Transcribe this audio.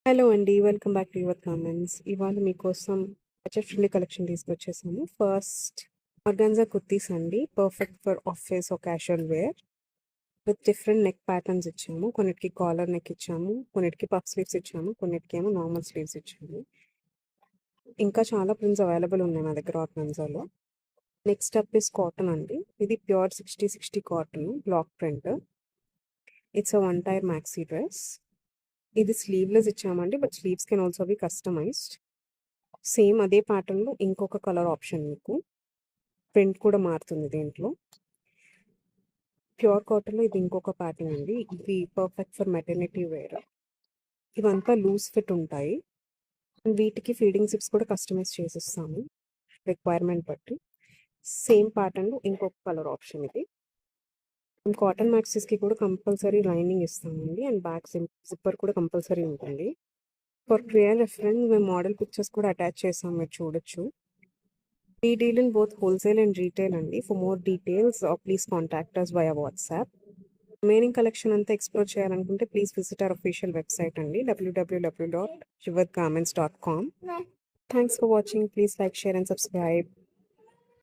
Hello అండి. Welcome back to your comments. ఇవాళ మీకోసం బడ్జెట్ ఫ్రెండ్లీ కలెక్షన్ తీసుకొచ్చేసాము. ఫస్ట్ ఆర్గాన్జా కుర్తీస్ అండి. Perfect for office or casual wear with different neck patterns ఇచ్చాము. కొన్నిటికి కాలర్ నెక్ ఇచ్చాము, కొన్నిటికి పఫ్ స్లీవ్స్ ఇచ్చాము, కొన్నిటికేమో నార్మల్ స్లీవ్స్ ఇచ్చాము. ఇంకా చాలా ప్రింట్స్ అవైలబుల్ ఉన్నాయి మా దగ్గర ఆర్గాన్జాలో. నెక్స్ట్ అప్ ఇస్ కాటన్ అండి. ఇది pure 60/60 cotton block print. It's a one tier maxi dress. ఇది స్లీవ్లెస్ ఇచ్చామండి, but sleeves can also be customised. Same అదే ప్యాటర్న్లో ఇంకొక కలర్ ఆప్షన్ మీకు. ప్రింట్ కూడా మారుతుంది దీంట్లో. ప్యూర్ కాటన్లో ఇది ఇంకొక ప్యాటర్న్ అండి. ఇది పర్ఫెక్ట్ ఫర్ మెటర్నిటీ వేర్. ఇవంతా లూజ్ ఫిట్ ఉంటాయి. వీటికి ఫీడింగ్ సిప్స్ కూడా కస్టమైజ్ చేసిస్తాము రిక్వైర్మెంట్ బట్టి. సేమ్ ప్యాటర్న్లో ఇంకొక కలర్ ఆప్షన్ ఇది. కాటన్ మ్యాక్సీస్కి కూడా కంపల్సరీ లైనింగ్ ఇస్తామండి, అండ్ బ్యాక్ జిప్పర్ కూడా కంపల్సరీ ఉంటుంది. ఫర్ క్లియర్ రెఫరెన్స్ మేము మోడల్ పిక్చర్స్ కూడా అటాచ్ చేసాం, మీరు చూడొచ్చు. We deal in both wholesale and retail అండి. For more details, please contact us via WhatsApp. Remaining collection అంతా ఎక్స్ప్లోర్ చేయాలనుకుంటే please visit our official website అండి, www.shivatgarments.com. Thanks for watching. Please like, share and subscribe.